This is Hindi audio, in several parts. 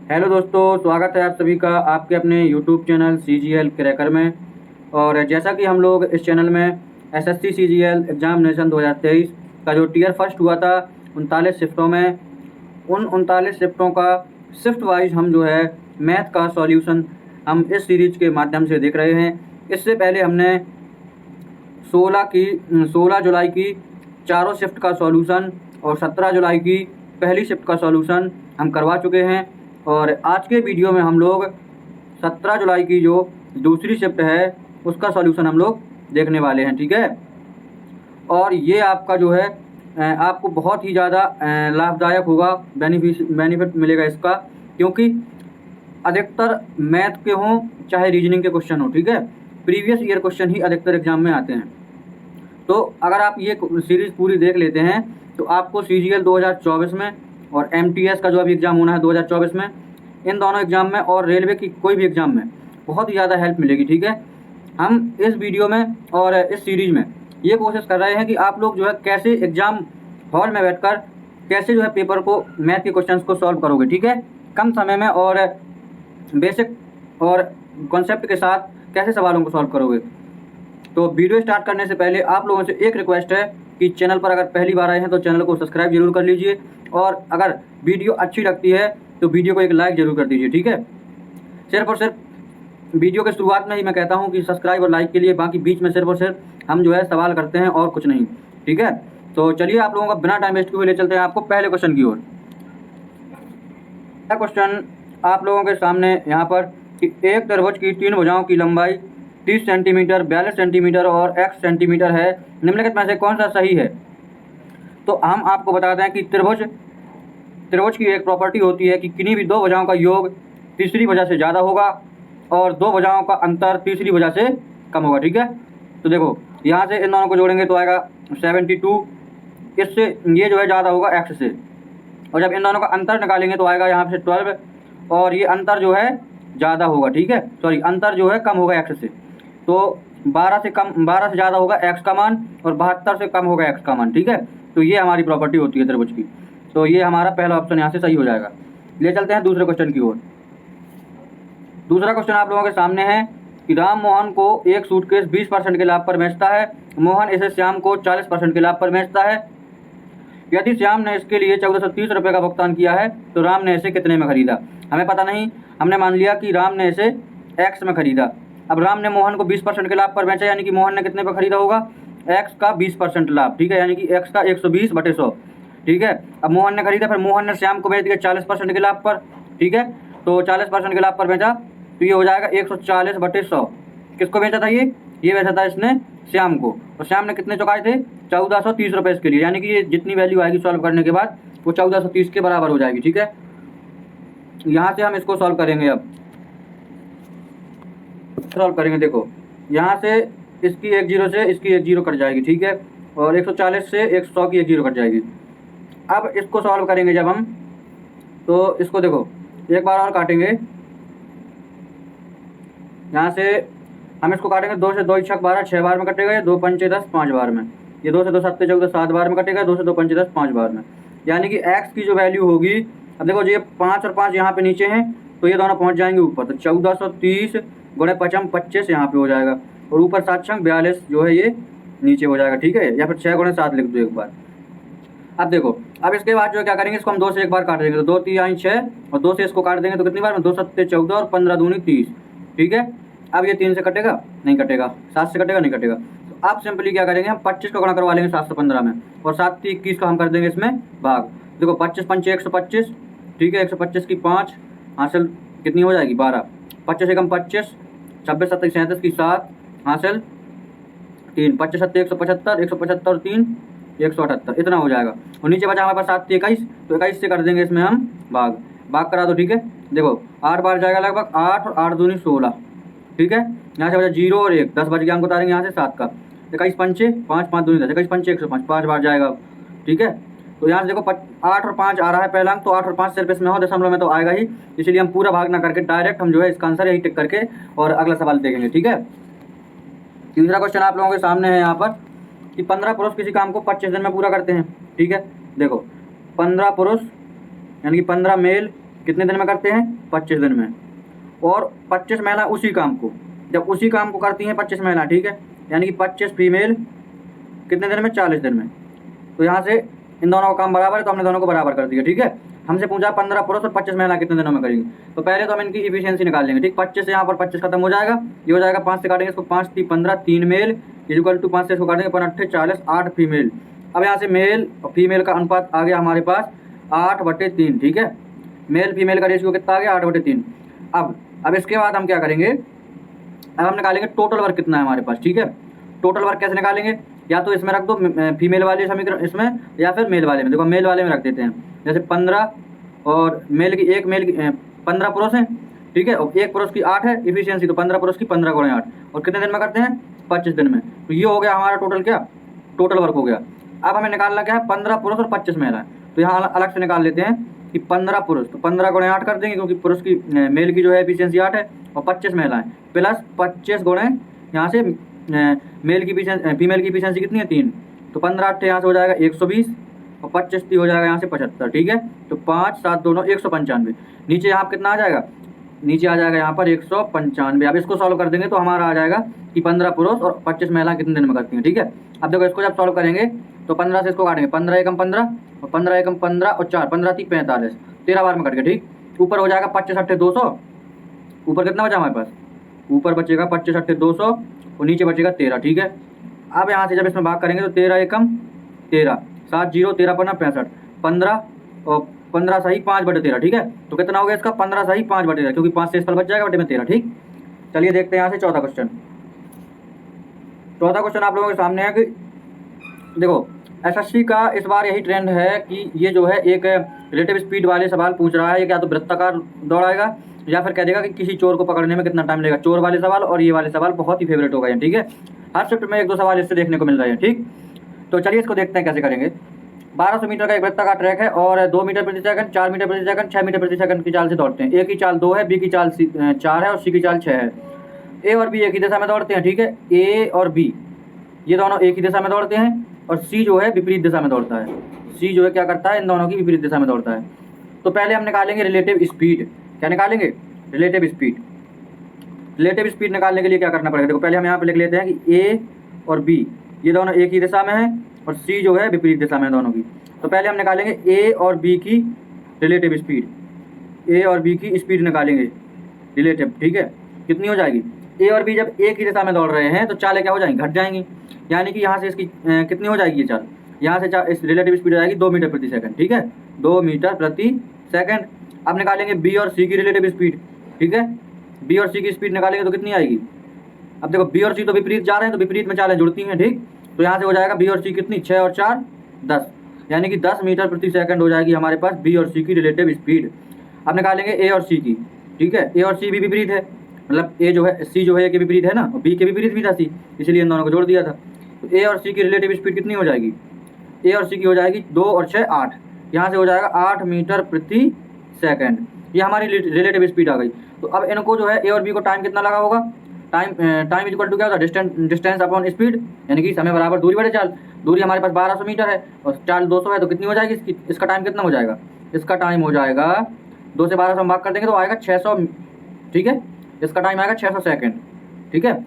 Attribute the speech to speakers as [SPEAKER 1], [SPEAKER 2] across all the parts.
[SPEAKER 1] हेलो दोस्तों, स्वागत है आप सभी का आपके अपने यूट्यूब चैनल CGL क्रैकर में। और जैसा कि हम लोग इस चैनल में SSC CGL एग्जामिनेशन 2023 का जो टियर फर्स्ट हुआ था 39 शिफ्टों में, उन 39 शिफ्टों का शिफ्ट वाइज हम जो है मैथ का सॉल्यूशन हम इस सीरीज के माध्यम से देख रहे हैं। इससे पहले हमने 16 जुलाई की चारों शिफ्ट का सॉल्यूशन और 17 जुलाई की पहली शिफ्ट का सॉल्यूशन हम करवा चुके हैं। और आज के वीडियो में हम लोग 17 जुलाई की जो दूसरी शिफ्ट है उसका सॉल्यूशन हम लोग देखने वाले हैं, ठीक है। और ये आपका जो है आपको बहुत ही ज़्यादा लाभदायक होगा, बेनिफिट मिलेगा इसका, क्योंकि अधिकतर मैथ के हों चाहे रीजनिंग के क्वेश्चन हो, ठीक है, प्रीवियस ईयर क्वेश्चन ही अधिकतर एग्जाम में आते हैं। तो अगर आप ये सीरीज़ पूरी देख लेते हैं तो आपको CGL 2024 में और MTS का जो अभी एग्ज़ाम होना है 2024 में, इन दोनों एग्ज़ाम में और रेलवे की कोई भी एग्ज़ाम में बहुत ही ज़्यादा हेल्प मिलेगी, ठीक है। हम इस वीडियो में और इस सीरीज़ में ये कोशिश कर रहे हैं कि आप लोग जो है कैसे एग्ज़ाम हॉल में बैठकर कैसे जो है पेपर को, मैथ के क्वेश्चंस को सॉल्व करोगे, ठीक है, कम समय में और बेसिक और कॉन्सेप्ट के साथ कैसे सवालों को सॉल्व करोगे। तो वीडियो स्टार्ट करने से पहले आप लोगों से एक रिक्वेस्ट है कि चैनल पर अगर पहली बार आए हैं तो चैनल को सब्सक्राइब जरूर कर लीजिए, और अगर वीडियो अच्छी लगती है तो वीडियो को एक लाइक जरूर कर दीजिए, ठीक है। सिर्फ और सिर्फ वीडियो के शुरुआत में ही मैं कहता हूं कि सब्सक्राइब और लाइक के लिए, बाकी बीच में सिर्फ और सिर्फ हम जो है सवाल करते हैं और कुछ नहीं, ठीक है। तो चलिए आप लोगों का बिना टाइम वेस्ट हुए ले चलते हैं आपको पहले क्वेश्चन की ओर। पहला क्वेश्चन आप लोगों के सामने यहाँ पर कि एक त्रिभुज की तीन भुजाओं की लंबाई 30 सेंटीमीटर, 42 सेंटीमीटर और x सेंटीमीटर है, निम्नलिखित में से कौन सा सही है। तो हम आपको बता दें कि त्रिभुज की एक प्रॉपर्टी होती है कि किन्हीं भी दो भुजाओं का योग तीसरी भुजा से ज़्यादा होगा और दो भुजाओं का अंतर तीसरी भुजा से कम होगा, ठीक है। तो देखो यहाँ से इन दोनों को जोड़ेंगे तो आएगा 72, इससे ये जो है ज़्यादा होगा x से, और जब इन दोनों का अंतर निकालेंगे तो आएगा यहाँ से 12, और ये अंतर जो है ज़्यादा होगा, ठीक है, सॉरी अंतर जो है कम होगा x से। तो 12 से ज़्यादा होगा x का मान और 72 से कम होगा x का मान, ठीक है। तो ये हमारी प्रॉपर्टी होती है त्रिभुज की। तो ये हमारा पहला ऑप्शन यहाँ से सही हो जाएगा। ले चलते हैं दूसरे क्वेश्चन की ओर। दूसरा क्वेश्चन आप लोगों के सामने है कि राम मोहन को एक सूटकेस 20% के लाभ पर बेचता है, मोहन इसे श्याम को 40% के लाभ पर बेचता है। यदि श्याम ने इसके लिए 1430 रुपये का भुगतान किया है तो राम ने इसे कितने में खरीदा। हमें पता नहीं, हमने मान लिया कि राम ने इसे x में खरीदा। अब राम ने मोहन को 20% के लाभ पर बेचा, यानी कि मोहन ने कितने पर खरीदा होगा, x का 20% लाभ, ठीक है, यानी कि x का 120/100, ठीक है। अब मोहन ने खरीदा, फिर मोहन ने श्याम को बेच दिया 40% के लाभ पर, ठीक है। तो 40% के लाभ पर बेचा तो ये हो जाएगा 140/100। किसको बेचा था ये बेचा था इसने श्याम को, और श्याम ने कितने चुकाए थे 1430 रुपये इसके लिए, यानी कि ये जितनी वैल्यू आएगी सॉल्व करने के बाद वो 1430 के बराबर हो जाएगी, ठीक है। यहाँ से हम इसको सॉल्व करेंगे। अब सॉल्व करेंगे, देखो यहाँ से इसकी एक जीरो से इसकी एक जीरो कट जाएगी, ठीक है, और 140 से 100 की एक जीरो कट जाएगी। अब इसको सॉल्व करेंगे जब हम, तो इसको देखो एक बार और काटेंगे। यहाँ से हम इसको काटेंगे, 2 से 2 छक 12, 6 बार में कटेगा, ये 2 पंचे 10 5 बार में, ये 2 से 2 7 14 7 बार में कटेगा, 2 से 2 पंचे 10 5 बार में, यानी कि x की जो वैल्यू होगी, अब देखो ये 5 और 5 यहाँ पे नीचे हैं तो ये दोनों पहुँच जाएंगे ऊपर, तो 1430 गुणे 5 25 यहाँ पे हो जाएगा, और ऊपर 7 छंग 42 जो है ये नीचे हो जाएगा, ठीक है, या फिर 6 गुणे 7 लिख दो एक बार। अब देखो, अब इसके बाद जो है क्या करेंगे, इसको हम 2 से एक बार काट देंगे, तो 2 3 6 और 2 से इसको काट देंगे तो कितनी बार में, 2 7 14 और 15 दूनी 30, ठीक है। अब ये 3 से कटेगा नहीं कटेगा, 7 से कटेगा नहीं कटेगा, तो आप सिंपली क्या करेंगे, हम 25 का गुणा करवा लेंगे 7 से 15 में, और 7 से 21 का हम कर देंगे इसमें भाग। देखो 25 पंचे 125, ठीक है, 125 की 5 हासिल कितनी हो जाएगी 12, 25 एकम 25, 26 27 37 की 7 हासिल 3, 25 7 175, 175 और 3 178, इतना हो जाएगा। और नीचे बचा हमारे पास 7 से 21, तो 21 से कर देंगे इसमें हम भाग करा दो, ठीक है। देखो 8 बार जाएगा लगभग, 8 और 8 दूनी 16, ठीक है। यहाँ से बचा 0 और 1, 10 बच गया, हमको उतारेंगे यहाँ से 7 का, 21 पंचे 5 5 दूनी 10, 21 पंचे 105, 5 बार जाएगा, ठीक है। तो यहाँ से देखो 8 और 5 आ रहा है पहला अंक, तो 8 और 5 सिर्फ इसमें हो, दशमलव में तो आएगा ही, इसलिए हम पूरा भाग ना करके डायरेक्ट हम जो है इसका आंसर यही टिक करके और अगला सवाल देखेंगे, ठीक है। तीसरा क्वेश्चन आप लोगों के सामने है यहाँ पर कि 15 पुरुष किसी काम को 25 दिन में पूरा करते हैं, ठीक है। देखो 15 पुरुष यानी कि 15 मेल कितने दिन में करते हैं? 25 दिन में। और 25 महिला उसी काम को, जब उसी काम को करती हैं 25 महिला, ठीक है, यानी कि 25 फीमेल कितने दिन में? 40 दिन में। तो यहाँ से इन दोनों का काम बराबर है, तो हमने दोनों को बराबर कर दिया, ठीक है। हमसे पूछा 15 पुरुष और 25 महिला कितने दिनों में करेंगे। तो पहले तो हम इनकी इफिशियंसी निकाल लेंगे, ठीक। 25 से यहाँ पर 25 खत्म हो जाएगा, ये हो जाएगा 5 से काटेंगे इसको, 5 3 15, 3 मेल इक्वल टू 5 से इसको काटेंगे 5 8 40, 8 फीमेल। अब यहाँ से मेल और फीमेल का अनुपात आ गया हमारे पास 8/3, ठीक है। मेल फीमेल का रेशियो कितना आ गया? 8/3। अब इसके बाद हम क्या करेंगे? अब हम निकालेंगे टोटल वर्क कितना है हमारे पास, ठीक है। टोटल वर्क कैसे निकालेंगे? या तो इसमें रख दो फीमेल वाले समीकरण इसमें, या फिर मेल वाले में। देखो मेल वाले में रख देते हैं, जैसे 15 और मेल की 15 पुरुष हैं, ठीक है, और 1 पुरुष की 8 है इफिशियंसी, तो 15 पुरुष की 15 × 8, और कितने दिन में करते हैं? 25 दिन में। तो ये हो गया हमारा टोटल, क्या टोटल वर्क हो गया। अब हमें निकालना क्या है? 15 पुरुष और 25 महिलाएं। तो यहाँ अलग से निकाल लेते हैं कि 15 पुरुष, तो 15 × 8 कर देंगे, क्योंकि पुरुष की मेल की जो है एफिशिएंसी 8 है, और 25 महिलाएं प्लस 25 गुणे यहाँ से मेल की फीमेल की एफिशिएंसी कितनी है? 3। तो 15 8 यहाँ से हो जाएगा 120, और 25 हो जाएगा यहाँ से 75, ठीक है। तो 5 7 दोनों 195। नीचे यहाँ कितना आ जाएगा? नीचे आ जाएगा यहाँ पर 195। अब इसको सॉल्व कर देंगे तो हमारा आ जाएगा कि 15 पुरुष और 25 महिला कितने दिन में करती हैं, ठीक है। अब देखो इसको जब सॉल्व करेंगे तो 15 से इसको काटेंगे, 15 एकम 15 और 15 एकम 15 और 4, 15 3 45, 13 बार में कट गया, ठीक। ऊपर हो जाएगा 25 8 200, ऊपर कितना बचा हमारे पास? ऊपर बचेगा 25 8 200 और नीचे बचेगा 13, ठीक है। अब यहाँ से जब इसमें भाग करेंगे तो 13 एकम 13, 7 0 13 15 65, 15 और 15 सही 5/13, ठीक है। तो कितना हो गया इसका? 15 सही 5/13, क्योंकि 5 से इस पर बच जाएगा बटे में 13, ठीक। चलिए देखते हैं यहाँ से चौथा क्वेश्चन। चौथा क्वेश्चन आप लोगों के सामने है कि देखो एसएससी का इस बार यही ट्रेंड है कि ये जो है एक रिलेटिव स्पीड वाले सवाल पूछ रहा है। ये क्या तो वृत्ताकार दौड़ाएगा या फिर कह देगा कि किसी चोर को पकड़ने में कितना टाइम लगेगा। चोर वाले सवाल और ये वाले सवाल बहुत ही फेवरेट हो गए हैं, ठीक है। हर शिफ्ट में 1-2 सवाल इससे देखने को मिल रहे हैं, ठीक। तो चलिए इसको देखते हैं कैसे करेंगे। 1200 मीटर का एक वृत्ताकार ट्रैक है और 2 मीटर प्रति सेकंड, 4 मीटर प्रति सेकंड, 6 मीटर प्रति सेकंड की चाल से दौड़ते हैं। ए की चाल 2 है, बी की चाल 4 है और सी की चाल 6 है। ए और बी एक ही दिशा में दौड़ते हैं, ठीक है। ए और बी ये दोनों एक ही दिशा में दौड़ते हैं और सी जो है विपरीत दिशा में दौड़ता है। सी जो है क्या करता है? इन दोनों की विपरीत दिशा में दौड़ता है। तो पहले हम निकालेंगे रिलेटिव स्पीड। क्या निकालेंगे? Relative speed. रिलेटिव स्पीड निकालने के लिए क्या करना पड़ेगा? देखो पहले हम यहाँ पे लिख लेते हैं कि ए और बी ये दोनों एक ही दिशा में हैं और सी जो है विपरीत दिशा में है दोनों की। तो पहले हम निकालेंगे ए और बी की रिलेटिव स्पीड। ए और बी की स्पीड निकालेंगे रिलेटिव, ठीक है। कितनी हो जाएगी? ए और बी जब एक ही दिशा में दौड़ रहे हैं तो चालें क्या हो जाएंगी? घट जाएंगी। यानी कि यहाँ से इसकी कितनी हो जाएगी ये चाल? यहाँ से इस रिलेटिव स्पीड हो जाएगी 2 मीटर प्रति सेकंड, ठीक है। 2 मीटर प्रति सेकंड। अब निकालेंगे बी और सी की रिलेटिव स्पीड, ठीक है। बी और सी की स्पीड निकालेंगे तो कितनी आएगी? अब देखो बी और सी तो विपरीत जा रहे हैं, तो विपरीत में चालें जुड़ती हैं, ठीक। तो यहाँ से हो जाएगा बी और सी कितनी? 6 और 4 10, यानी कि 10 मीटर प्रति सेकंड हो जाएगी हमारे पास बी और सी की रिलेटिव स्पीड। अब निकालेंगे ए और सी की, ठीक है। ए और सी भी विपरीत है, मतलब ए जो है सी जो है ए के विपरीत है ना, और बी के विपरीत भी था सी, इसलिए इन दोनों को जोड़ दिया था। तो ए और सी की रिलेटिव स्पीड कितनी हो जाएगी? ए और सी की हो जाएगी 2 और 6 8, यहाँ से हो जाएगा 8 मीटर प्रति सेकंड। ये हमारी रिलेटिव स्पीड आ गई। तो अब इनको जो है ए और बी को टाइम कितना लगा होगा? टाइम इक्वल टू क्या होता है? डिस्टेंस अपॉन स्पीड, यानी कि समय बराबर दूरी बटे चाल। दूरी हमारे पास 1200 मीटर है और चाल 200 है, तो कितनी हो जाएगी इसका टाइम कितना हो जाएगा? इसका टाइम हो जाएगा 2 से 1200 भाग कर देंगे तो आएगा 600, ठीक है। इसका टाइम आएगा 600 सेकेंड, ठीक है।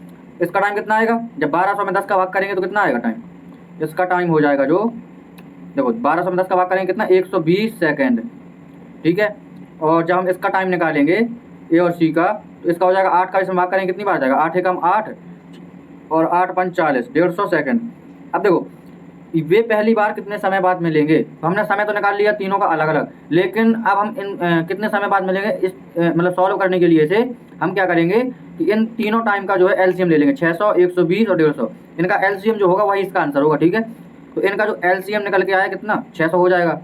[SPEAKER 1] इसका टाइम कितना आएगा? जब 1200 में 10 का भाग करेंगे तो कितना आएगा टाइम? इसका टाइम हो जाएगा जो देखो 1200 में 10 का भाग करेंगे कितना? 120 सेकेंड, ठीक है। और जब हम इसका टाइम निकालेंगे ए और सी का, तो इसका हो जाएगा 8 का इसमें भाग करेंगे कितनी बार आ जाएगा? 8 एकम 8 और 8 5 40, 150 सेकेंड। अब देखो वे पहली बार कितने समय बाद मिलेंगे? तो हमने समय तो निकाल लिया तीनों का अलग अलग, लेकिन अब हम इन कितने समय बाद मिलेंगे इस मतलब सॉल्व करने के लिए से हम क्या करेंगे कि इन तीनों टाइम का जो है एलसीएम ले लेंगे। 600 120 और 150, इनका एलसीएम जो होगा वही इसका आंसर होगा, ठीक है। तो इनका जो एलसीएम निकल के आया कितना? 600 हो जाएगा,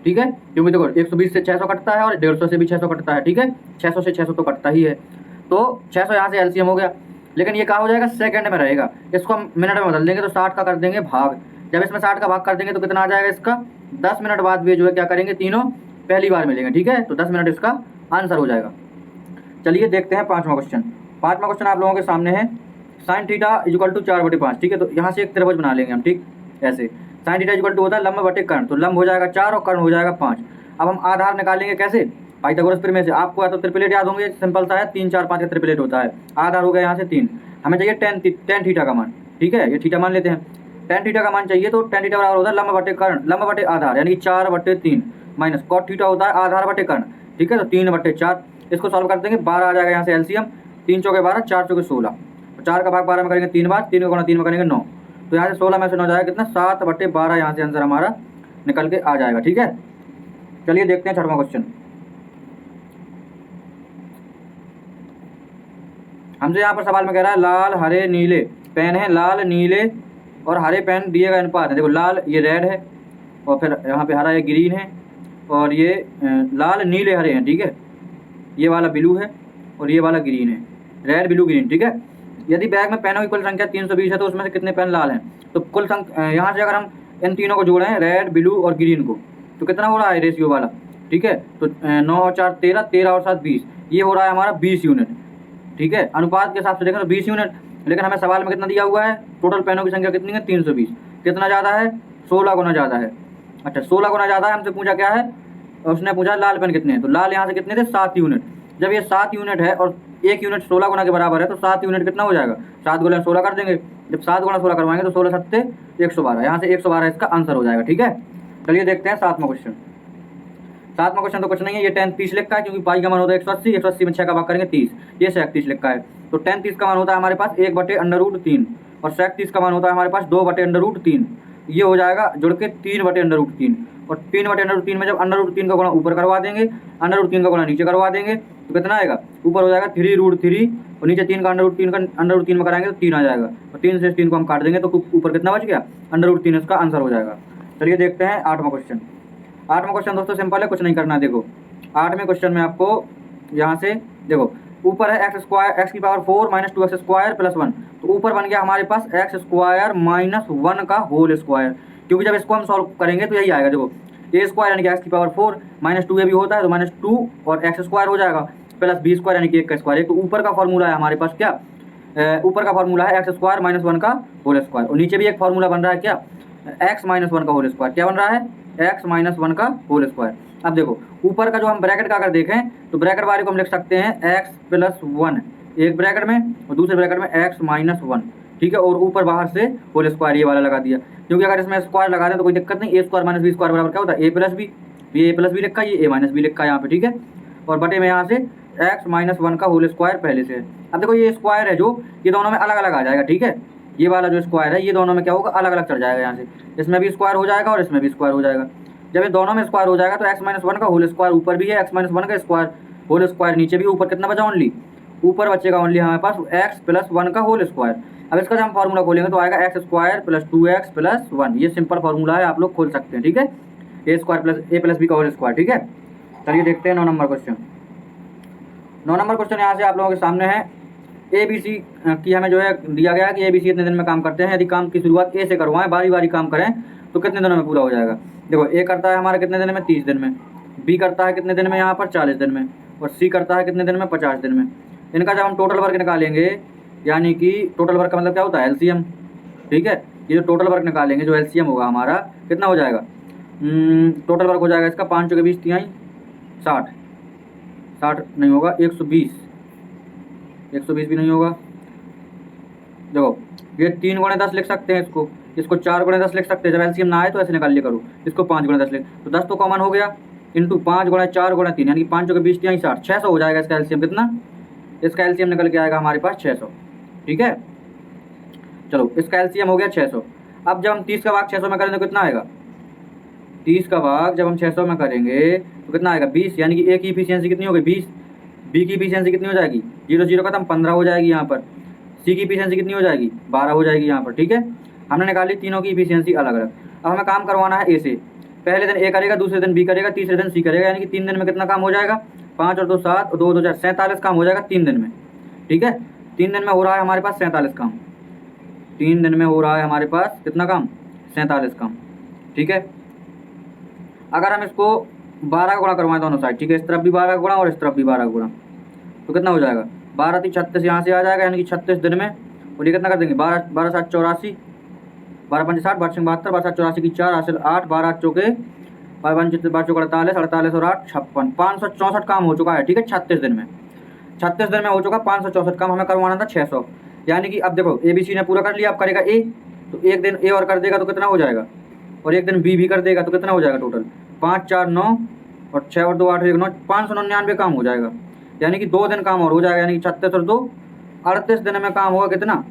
[SPEAKER 1] ठीक है। क्योंकि देखो 120 से 600 कटता है और 150 से भी 600 कटता है, ठीक है। 600 से 600 तो कटता ही है, तो 600 यहाँ से एलसीएम हो गया। लेकिन ये क्या हो जाएगा? सेकंड में रहेगा। इसको हम मिनट में बदल देंगे तो 60 का कर देंगे भाग। जब इसमें 60 का भाग कर देंगे तो कितना आ जाएगा इसका? 10 मिनट बाद भी जो है क्या करेंगे? तीनों पहली बार मिलेंगे, ठीक है। तो 10 मिनट इसका आंसर हो जाएगा। चलिए देखते हैं पाँचवा क्वेश्चन। पाँचवा क्वेश्चन आप लोगों के सामने है sin थीटा इक्वल टू 4/5, ठीक है। तो यहाँ से एक त्रिभुज बना लेंगे हम, ठीक। ऐसे sin थीटा इक्वल टू होता है लंब बटे कर्ण, तो लंब हो जाएगा 4 और कर्ण हो जाएगा 5। अब हम आधार निकालेंगे कैसे? पाइथागोरस प्रमेय से आपको या तो ट्रिपलेट याद होंगे, सिंपल सा है, 3 4 5 का ट्रिपलेट होता है। आधार हो गया यहाँ से 3, हमें चाहिए टेन थीटा का मान, ठीक है, ये थीटा मान लेते हैं। टेन थीटा का मान चाहिए तो टेन थीटा बराबर होता है लंब बटे कर्ण, लंब बटे आधार, यानी कि 4/3 माइनस कॉट थीटा होता है आधार बटे कर्ण, ठीक है, तो 3/4। इसको सॉल्व कर देंगे, 12 आ जाएगा यहाँ से एलसीएम, 3 चौके 12, 4 चौके 16, 4 का भाग 12 में करेंगे 3 बार, 3 का गुणा 3 में करेंगे 9, तो यहाँ से 16 में से 9 जाएगा कितना, 7/12 यहाँ से आंसर हमारा निकल के आ जाएगा, ठीक है। चलिए देखते हैं 6वां क्वेश्चन। हमसे यहाँ पर सवाल में कह रहा है लाल हरे नीले पेन है, लाल नीले और हरे पेन दिए गए अनुपात है। देखो लाल ये रेड है और फिर यहाँ पे हरा ये ग्रीन है और ये लाल नीले हरे हैं, ठीक है, ये वाला ब्लू है और ये वाला ग्रीन है, रेड ब्लू ग्रीन, ठीक है। यदि बैग में पेनों की कुल संख्या 320 है तो उसमें से कितने पेन लाल हैं, तो कुल संख्या यहाँ से अगर हम इन तीनों को जोड़ें, रेड ब्लू और ग्रीन को, तो कितना हो रहा है रेशियो वाला, ठीक है, तो 9 और 4 13, 13 और 7 20, ये हो रहा है हमारा 20 यूनिट, ठीक है। अनुपात के हिसाब से देखें तो 20 यूनिट, लेकिन हमें सवाल में कितना दिया हुआ है, टोटल पेनों की संख्या कितनी है 320, कितना ज़्यादा है 16 गुना ज़्यादा है। अच्छा 16 गुना ज़्यादा है, हमसे पूछा क्या है, उसने पूछा लाल पेन कितने हैं, तो लाल यहाँ से कितने थे 7 यूनिट। जब ये 7 यूनिट है और 1 यूनिट 16 गुना के बराबर है तो 7 यूनिट कितना हो जाएगा, 7 गुना 16 कर देंगे, जब 7 गुना 16 करवाएंगे तो 16 सत्ते 112, यहाँ से 112 इसका आंसर हो जाएगा, ठीक है। चलिए देखते हैं 7वां क्वेश्चन। 7वां क्वेश्चन तो कुछ नहीं है, ये 10 30 लिखा है, क्योंकि पाई का मान होता है 180, 180 में 6 का भाग करेंगे 30, ये sec 30 लिखा है, तो 10 30 का मान होता है हमारे पास 1/√3 और sec 30 का मान होता है हमारे पास 2/√3, ये हो जाएगा जुड़ के 3/√3 और 3/√3 में जब √3 का गुणा ऊपर करवा देंगे, √3 का गुणा नीचे करवा देंगे तो कितना आएगा, ऊपर हो जाएगा 3√3 और नीचे 3 का √3 में कराएंगे तो 3 आ जाएगा, और 3 से 3 को हम काट देंगे तो ऊपर कितना बच गया, √3 इसका आंसर हो जाएगा। चलिए देखते हैं 8वां क्वेश्चन। 8वां क्वेश्चन दोस्तों सिंपल है, कुछ नहीं करना है। देखो 8वें क्वेश्चन में आपको यहाँ से देखो ऊपर है x स्क्वायर x की power 4 minus 2x square plus 1, तो ऊपर बन गया हमारे पास x स्क्वायर माइनस 1 का होल स्क्वायर, क्योंकि जब इसको हम सॉल्व करेंगे तो यही आएगा। देखो a स्क्वायर यानी कि x की पावर 4 माइनस 2a भी होता है तो माइनस 2 और x स्क्वायर हो जाएगा प्लस b स्क्वायर यानी कि 1 का स्क्वायर। तो ऊपर का फॉर्मूला है हमारे पास क्या, ऊपर का फॉर्मूला है x स्क्वायर माइनस 1 का होल स्क्वायर, और नीचे भी एक फॉर्मूला बन रहा है क्या, x माइनस 1 का होल स्क्वायर। क्या बन रहा है, x माइनस 1 का होल स्क्वायर। अब देखो ऊपर का जो हम ब्रैकेट का अगर देखें तो ब्रैकेट वाले को हम लिख सकते हैं x प्लस 1 एक ब्रैकेट में और दूसरे ब्रैकेट में x माइनस 1, ठीक है, और ऊपर बाहर से होल स्क्वायर ये वाला लगा दिया, क्योंकि अगर इसमें स्क्वायर लगा दें तो कोई दिक्कत नहीं, a square minus B square बराबर क्या होता है a प्लस बी, ये a प्लस बी लिखा है, ये a माइनस बी लिखा है यहाँ पे, ठीक है, और बटे में यहाँ से x माइनस 1 का होल स्क्वायर पहले से है। अब देखो ये स्क्वायर है जो ये दोनों में अलग अलग आ जाएगा, ठीक है, ये वाला जो स्क्वायर है ये दोनों में क्या होगा, अलग अलग चढ़ जाएगा, यहाँ से इसमें भी स्क्वायर हो जाएगा और इसमें भी स्क्वायर हो जाएगा। जब ये दोनों में स्क्वायर हो जाएगा तो x माइनस 1 का होल स्क्वायर ऊपर भी है, x माइनस 1 का स्क्वायर होल स्क्वायर नीचे भी, ऊपर कितना बचा ओनली, ऊपर बचेगा ओनली हमारे पास x प्लस 1 का होल स्क्वायर। अब इसका जब हम फॉर्मूला खोलेंगे तो आएगा x square plus 2x plus 1, ये सिंपल फॉर्मूला है, आप लोग खोल सकते हैं, ठीक है, a square plus a plus B का होल स्क्वायर, ठीक है। चलिए देखते हैं 9 नंबर क्वेश्चन। 9 नंबर क्वेश्चन यहाँ से आप लोगों के सामने है, ABC की हमें जो है दिया गया कि ABC इतने दिन में काम करते हैं, यदि काम की शुरुआत A से करवाएं, बारी बारी काम करें तो कितने दिनों में पूरा हो जाएगा। देखो A करता है हमारा कितने दिन में, 30 दिन में, B करता है कितने दिन में यहाँ पर 40 दिन में, और C करता है कितने दिन में 50 दिन में। इनका जब हम टोटल वर्क निकालेंगे, यानी कि टोटल वर्क का मतलब क्या होता है LCM, ठीक है, ये जो टोटल वर्क निकालेंगे जो LCM होगा हमारा कितना हो जाएगा, टोटल वर्क हो जाएगा इसका 5 के 20 तिहाई 60, 60 नहीं होगा 120, 120 भी नहीं होगा। देखो ये 3 गुणे 10 लिख सकते हैं, इसको 4 गुणे 10 लिख सकते हैं, जब एलसीएम ना आए तो ऐसे निकाल लिया करो, इसको 5 गुणे 10 लिख, तो 10 तो कॉमन हो गया, इंटू 5 गुणे 4 गुणे 3 यानी कि 5 के 20 तिहाई 60, 600 हो जाएगा इसका एलसीएम। कितना, इसका एलसीएम निकल के आएगा हमारे पास 600, ठीक है। चलो इसका एलसीएम हो गया 600। अब जब हम 30 का भाग 600 में करेंगे तो कितना आएगा, 30 का भाग जब हम 600 में करेंगे तो कितना आएगा 20, यानी कि A की इफिशियंसी कितनी होगी 20, B की इफिशियंसी कितनी हो जाएगी 0 0 खत्म 15 हो जाएगी यहाँ पर, C की इफिशियंसी कितनी हो जाएगी 12 हो जाएगी यहाँ पर, ठीक है। हमने निकाली तीनों की इफिशियंसी अलग अलग। अब हमें काम करवाना है A से, पहले दिन A करेगा, दूसरे दिन B करेगा, तीसरे दिन C करेगा, यानी कि 3 दिन में कितना काम हो जाएगा, 5 और 2 7 और 2 2 4 47 काम हो जाएगा 3 दिन में, ठीक है। 3 दिन में हो रहा है हमारे पास 47 काम, 3 दिन में हो रहा है हमारे पास कितना काम, 47 काम, ठीक है। अगर हम इसको 12 का गुणा करवाएं दोनों साइड, ठीक है, इस तरफ भी 12 का गुणा और इस तरफ भी 12 का गुणा, तो कितना हो जाएगा 12 3 36 यहाँ से आ जाएगा, यानी कि 36 दिन में, और ये कितना कर देंगे 12 12 7 84, 12 5 60, 12 6 72, 12 7 84 की 4 हासिल 8, 12 चौके 5 5 चौक 48, 48 और 8 56, 564 काम हो चुका है, ठीक है। 36 दिन में, 36 दिन में हो चुका 564 काम, हमें करवाना था 600। यानी कि अब देखो ABC ने पूरा कर लिया, अब करेगा A, तो एक दिन A और कर देगा तो कितना हो जाएगा, और एक दिन B भी कर देगा तो कितना हो जाएगा टोटल 5 4 9 और 6 और 2 8 1 9, 599 काम हो जाएगा। यानी कि 2 दिन काम और हो जाएगा, यानी कि 36 और 2 38 दिन में काम होगा। कितना,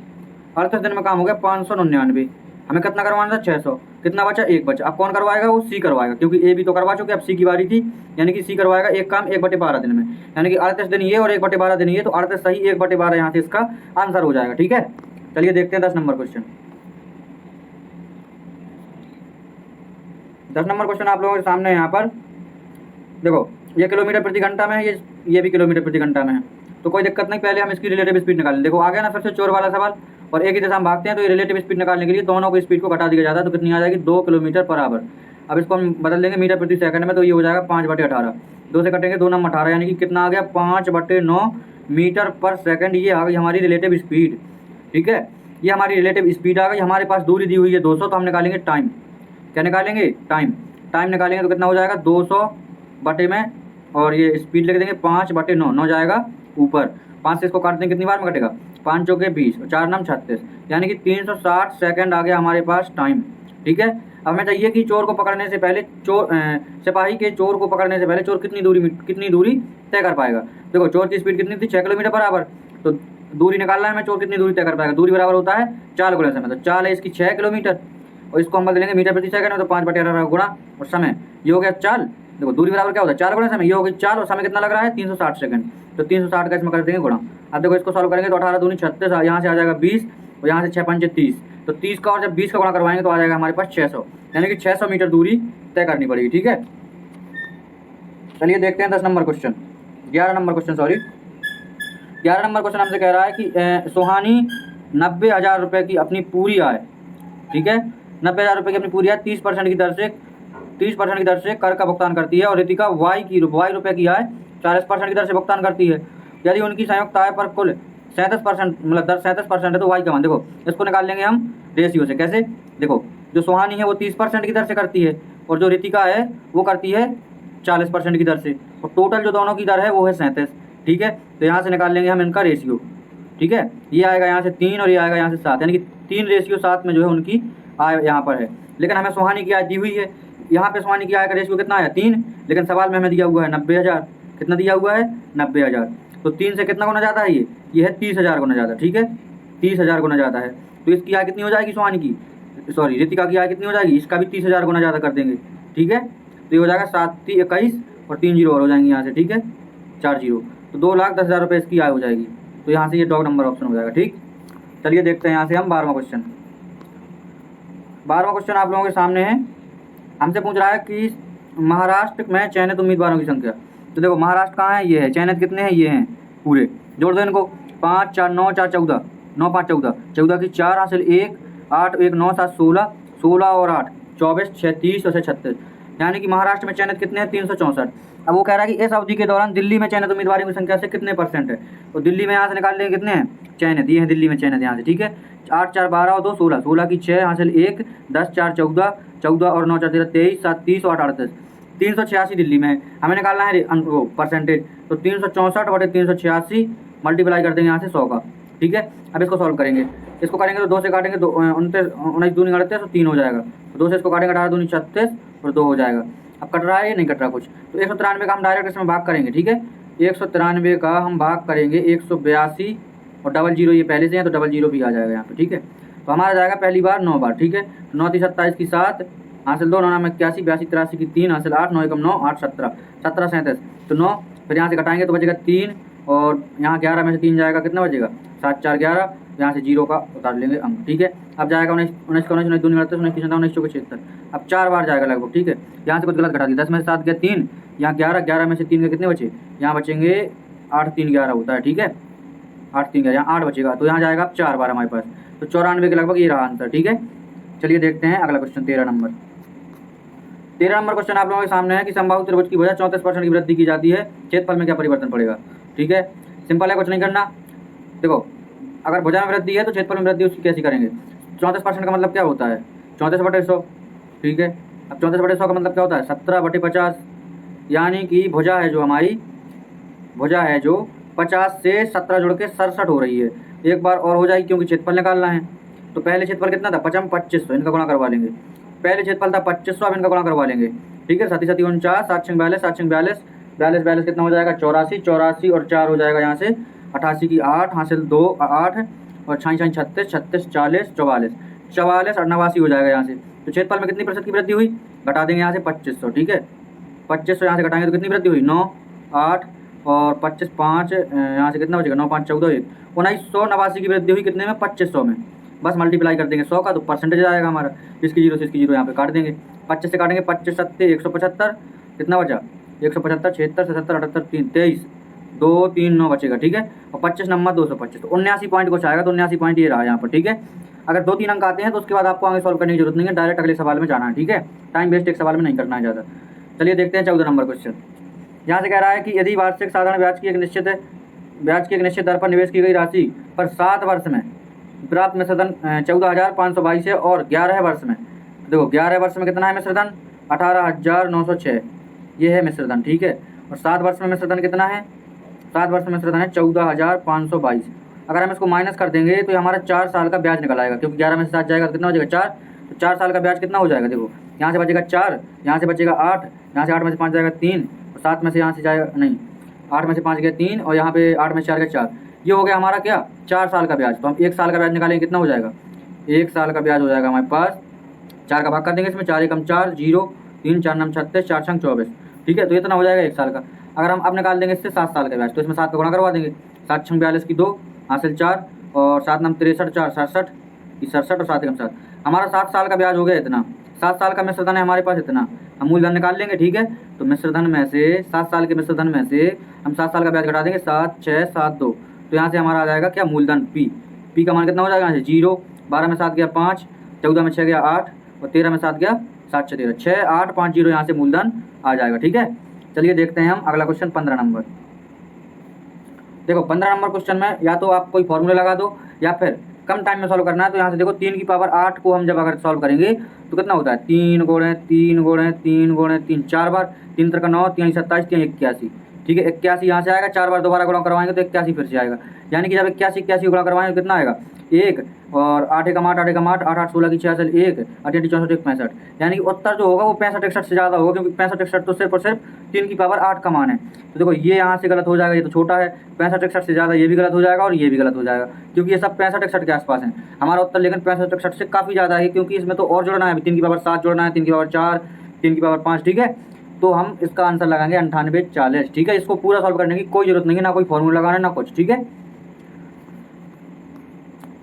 [SPEAKER 1] 38 दिन में काम हो गया 599। हमें कितना करवाना था 600, कितना बचा, एक बचा। अब कौन करवाएगा, वो C करवाएगा, क्योंकि A भी तो करवा चुके, अब C की बारी थी। यानी कि C करवाएगा एक काम 1/12 दिन में, यानी कि 38 दिन ये और 1/12 दिन ये, तो 38 सही 1/12 यहाँ से इसका आंसर हो जाएगा, ठीक है। चलिए देखते हैं 10 नंबर क्वेश्चन। 10 नंबर क्वेश्चन आप लोगों के सामने यहाँ पर देखो, ये किलोमीटर प्रति घंटा में है, ये भी किलोमीटर प्रति घंटा में है, तो कोई दिक्कत नहीं। पहले हम इसकी रिलेटिव स्पीड निकालें। देखो आ गया ना फिर से चोर वाला सवाल, और एक ही दिशा में भागते हैं, तो ये रिलेटिव स्पीड निकालने के लिए दोनों को स्पीड को घटा दिया जाता है, तो कितनी आ जाएगी 2 किलोमीटर पर आवर। अब इसको हम बदल देंगे मीटर प्रति सेकंड में, तो ये हो जाएगा 5/18। 2 से कटेंगे 2 नंबर 18, यानी कि कितना आ गया 5/9 मीटर पर सेकंड। ये आ गई हमारी रिलेटिव स्पीड, ठीक है। ये हमारी रिलेटिव स्पीड आ गई। हमारे पास दूरी दी हुई है 200, तो हम निकालेंगे टाइम। क्या निकालेंगे, टाइम। टाइम निकालेंगे तो कितना हो जाएगा 200 बटे में, और ये स्पीड लिख देंगे 5/9, 9 जाएगा ऊपर, 5 से इसको काट देंगे, कितनी बार में कटेगा 5 चौके 20 और 4 9 36, यानी कि 360 सेकंड आ गया हमारे पास टाइम, ठीक है। अब हमें चाहिए कि चोर को पकड़ने से पहले सिपाही के चोर को पकड़ने से पहले चोर कितनी दूरी तय कर पाएगा। देखो चोर की स्पीड कितनी थी 6 किलोमीटर पर आवर, तो दूरी निकालना है हमें, चोर कितनी दूरी तय कर पाएगा। दूरी बराबर होता है 4 गुणा समय, तो 4 है इसकी 6 किलोमीटर, और इसको हम बदल लेंगे मीटर प्रति सेकंड में, तो 5/18 गुणा और समय, ये हो गया 4। देखो दूरी बराबर क्या होता है 4 गुणा समय, ये हो गई 4, और समय कितना लग रहा है 360 सेकंड, तो 360 का इसमें कर देंगे गुणा। अब देखो इसको सॉल्व करेंगे तो 18 दूनी 36, यहाँ से आ जाएगा 20, और यहाँ से 6 पंचे 30, तो 30 का और जब 20 का गुणा करवाएंगे तो आ जाएगा हमारे पास 600, यानी कि 600 मीटर दूरी तय करनी पड़ेगी, ठीक है। चलिए देखते हैं 10 number question, 11 number question, sorry 11 number question हमसे कह रहा है कि सुहानी 90,000 रुपये की अपनी पूरी आय, ठीक है, 90,000 रुपये की अपनी पूरी आय 30% की दर से कर का भुगतान करती है, और रितिका वाई रुपये की आय 40% की दर से भुगतान करती है। यदि उनकी संयुक्त आय पर कुल 37%, मतलब दर 37% है, तो वाई का मान देखो, इसको निकाल लेंगे हम रेशियो से। कैसे, देखो जो सुहानी है वो 30% की दर से करती है, और जो रितिका है वो करती है 40% की दर से, और टोटल जो दोनों की दर है वो है 37, ठीक है। तो यहाँ से निकाल लेंगे हम इनका रेशियो, ठीक है। ये आएगा यहाँ से 3 और ये आएगा यहाँ से 7, यानी कि 3:7 में जो है उनकी आय यहाँ पर है। लेकिन हमें सुहानी की आय दी हुई है, यहाँ पे सुहानी की आय का रेशियो कितना आया 3, लेकिन सवाल में हमें दिया हुआ है 90,000। कितना दिया हुआ है 90,000, तो 3 से कितना गुना ज़्यादा है, ये है 30,000 गुना ज़्यादा, ठीक है, 30,000 गुना ज़्यादा है। तो इसकी आय कितनी हो जाएगी सुहानी की, सॉरी रितिका की आय कितनी हो जाएगी, इसका भी 30,000 गुना ज़्यादा कर देंगे, ठीक है। तो ये हो जाएगा 7 3 21 और 3 जीरो और हो जाएंगे यहाँ से, ठीक है, 4 जीरो, तो 2,10,000 रुपये इसकी आय हो जाएगी। तो यहाँ से ये डॉग नंबर ऑप्शन हो जाएगा, ठीक। चलिए देखते हैं यहाँ से हम 12वां क्वेश्चन। 12वां क्वेश्चन आप लोगों के सामने है, हमसे पूछ रहा है कि महाराष्ट्र में चयनित उम्मीदवारों की संख्या। तो देखो महाराष्ट्र कहाँ है, ये है, चयनित कितने हैं, ये हैं पूरे, जोड़ दो इनको, 5 4 9 4 14, 9 5 14, 14 की 4 हासिल 1, 8 1 9 7 16, 16 और 8 24, 6 30 और 6 36, यानी कि महाराष्ट्र में चयनित कितने हैं 364। अब वो कह रहा है कि इस अवधि के दौरान दिल्ली में चयनित उम्मीदवारों की संख्या से कितने % है। तो दिल्ली में यहाँ से निकाल लेंगे कितने हैं चयनित, ये है दिल्ली में चयनित यहाँ से, ठीक है। 8 4 12 और 2 16, 16 की 6 हासिल 1, 10 4 14, 14 और 9 4 13, 23 7 30 और 8 38, 386 दिल्ली में है। हमें निकालना है वो परसेंटेज, तो 364 बटे 386 मल्टीप्लाई कर देंगे यहाँ से 100 का, ठीक है। अब इसको सॉल्व करेंगे, इसको करेंगे तो 2 से काटेंगे, 19 दूनी 38, तो 3 हो जाएगा, तो 2 से इसको काटेंगे 18 दूनी 36 और 2 हो जाएगा। अब कट रहा है ये नहीं कट रहा कुछ, तो 193 का हम डायरेक्ट इसमें भाग करेंगे, ठीक है। 193 का हम भाग करेंगे 182 और 00 ये पहले से है, तो 00 भी आ जाएगा यहाँ पे, ठीक है। तो हमारा जाएगा पहली बार 9 बार, ठीक है। 9 3 27 की 7 हासिल 2, 9 9 81, 82 83 की 3 हासिल 8, 9 1 9 8 17, 17 37, तो 9, फिर यहाँ से घटाएंगे तो बचेगा 3, और यहाँ 11 में से 3 जाएगा, कितना बचेगा 7 4 11, यहाँ से 0 का उतार लेंगे अंक, ठीक है। अब जाएगा 19 का 19 दूनी 38, 19 19 चौके 76, अब 4 बार जाएगा लगभग, ठीक है। यहाँ से कुछ गलत घटा दिया, 10 में से 7 गया 3, यहाँ 11, 11 में से 3 के कितने बचे, यहाँ बचेंगे 8 3 11 होता है, ठीक है, 8 3 11, यहाँ 8 बचेगा, तो यहाँ जाएगा अब 4 बार हमारे पास, तो 94 के लगभग ये रहा आंसर, ठीक है। चलिए देखते हैं अगला क्वेश्चन 13 नंबर। 13 नंबर क्वेश्चन आप लोगों के सामने है कि समबाहु त्रिभुज की भुजा 34% की वृद्धि की जाती है, क्षेत्रफल में क्या परिवर्तन पड़ेगा, ठीक है। सिंपल है, कुछ नहीं करना। देखो अगर भुजा में वृद्धि है तो क्षेत्रफल में वृद्धि उसकी कैसी करेंगे। 34% का मतलब क्या होता है 34/100, ठीक है। अब 34/100 का मतलब क्या होता है 17/50, यानी कि भुजा है जो हमारी, भुजा है जो 50 से 17 जुड़ के 67 हो रही है। एक बार और हो जाएगी क्योंकि क्षेत्रफल निकालना है। तो पहले क्षेत्रफल कितना था 2500, इनका गुणा करवा लेंगे। पहले क्षेत्रफल था 2500, अब इनका गुणा करवा लेंगे। ठीक है, 37 49, 7 6 42, 7 6 42, 42 42 कितना हो जाएगा 84, 84 और 4 हो जाएगा यहाँ से 88 की 8 हासिल 2 8 और 6 6 36 36 40 44 44 और 89 हो जाएगा यहाँ से। तो क्षेत्रफल में कितनी प्रतिशत की वृद्धि हुई, घटा देंगे यहाँ से 2500। ठीक है, 2500 यहाँ से घटाएंगे तो कितनी वृद्धि हुई 9 8 और 25 5, यहाँ से कितना बचेगा 9 5 14 1 1989 की वृद्धि हुई कितने में 2500 में। बस मल्टीप्लाई कर देंगे 100 का तो परसेंटेज आएगा हमारा, इसकी जीरो से इसकी जीरो यहाँ पे काट देंगे। 25 से काटेंगे 25 सत्ते 175, कितना बचा 175 76 77 78 3 23 2 3 9 बचेगा। ठीक है, और 25 नंबर 225, तो 79 पॉइंट कुछ आएगा। तो 79 पॉइंट ये रहा यहाँ पर। ठीक है, अगर 2 3 अंक आते हैं तो उसके बाद आपको आगे सॉल्व करने की जरूरत नहीं है, डायरेक्ट अगले सवाल में जाना है। ठीक है, टाइम वेस्ट एक सवाल में नहीं करना है ज़्यादा। चलिए देखते हैं 14 नंबर क्वेश्चन। यहाँ से कह रहा है कि यदि वार्षिक साधारण ब्याज की एक निश्चित दर पर निवेश की गई राशि पर 7 वर्ष में प्राप्त मिश्रधन 14,522 है और 11 वर्ष में, देखो 11 वर्ष में कितना है मिश्रधन 18,906, ये है मिश्रधन। ठीक है, और 7 वर्ष में मिश्रधन कितना है, 7 वर्ष में मिश्रधन है 14,522। अगर हम इसको माइनस कर देंगे तो ये हमारा 4 साल का ब्याज निकल आएगा, क्योंकि 11 में से 7 जाएगा तो कितना हो जाएगा 4, तो 4 साल का ब्याज कितना हो जाएगा, देखो यहाँ से बचेगा 4, यहाँ से बचेगा 8, यहाँ से 8 में से 5 जाएगा 3 और 7 में से यहाँ से जाएगा नहीं 8 में से 5 गया 3 और यहाँ पे 8 में से 4 गया 4, ये हो गया हमारा क्या 4 साल का ब्याज। तो हम 1 साल का ब्याज निकालेंगे कितना हो जाएगा, 1 साल का ब्याज हो जाएगा हमारे पास 4 का भाग कर देंगे इसमें 4 एकम 4 0 3 4 9 36 4 6 24। ठीक है, तो इतना हो जाएगा 1 साल का। अगर हम अब निकाल देंगे इससे 7 साल का ब्याज तो इसमें 7 का गुणा करवा देंगे, 7 6 42 की 2 हासिल 4 और 7 9 63 4 67 की 67 और 7 एकम 7, हमारा 7 साल का ब्याज हो गया इतना। 7 साल का मिश्रधन है हमारे पास इतना, हम मूलधन निकाल लेंगे। ठीक है, तो मिश्रधन में से 7 साल के मिश्रधन में से हम 7 साल का ब्याज घटा देंगे 7 6 7 2, तो यहाँ से हमारा आ जाएगा क्या मूलधन पी का मान कितना हो जाएगा यहाँ से 0, 12 में 7 गया 5, 14 में 6 गया 8 और 13 में 7 गया 7 6 13 6 8 5 0, यहाँ से मूलधन आ जाएगा। ठीक है, चलिए देखते हैं हम अगला क्वेश्चन 15 नंबर। देखो 15 नंबर क्वेश्चन में या तो आप कोई फॉर्मूला लगा दो या फिर कम टाइम में सॉल्व करना है। तो यहाँ से देखो 3 की पावर 8 को हम जब अगर सॉल्व करेंगे तो कितना होता है 3 गुणे 3 गुणे 3 गुणे 3 4 बार, 3 3 9 3 27 3 81। ठीक है, 81 यहाँ से आएगा, 4 बार दोबारा गुणा करवाएंगे तो 81 फिर से आएगा, यानी कि जब 81 गुणा करवाएंगे तो कितना आएगा 1 और 8 एकम 8 8 एकम 8 8 8 16 की 66 1 8 8 64 65, यानी कि उत्तर जो होगा वो 65 61 से ज़्यादा होगा, क्योंकि 65 61 तो सिर्फ और सिर्फ 3 की पावर 8 का मान है। तो देखो ये यहाँ से गलत हो जाएगा, ये तो छोटा है, 65 61 से ज़्यादा ये भी गलत हो जाएगा और ये भी गलत हो जाएगा, क्योंकि ये सब 65 61 के आसपास है हमारा उत्तर, लेकिन 65 61 से काफ़ी ज़्यादा है, क्योंकि इसमें तो और जोड़ना है, 3 की पावर 7 जोड़ना है, 3 की पावर 4 3 की पावर 5। ठीक है, तो हम इसका आंसर लगाएंगे 98 40। ठीक है, इसको पूरा सॉल्व करने की कोई जरूरत नहीं है, ना कोई फॉर्मूला लगाना ना कुछ। ठीक है,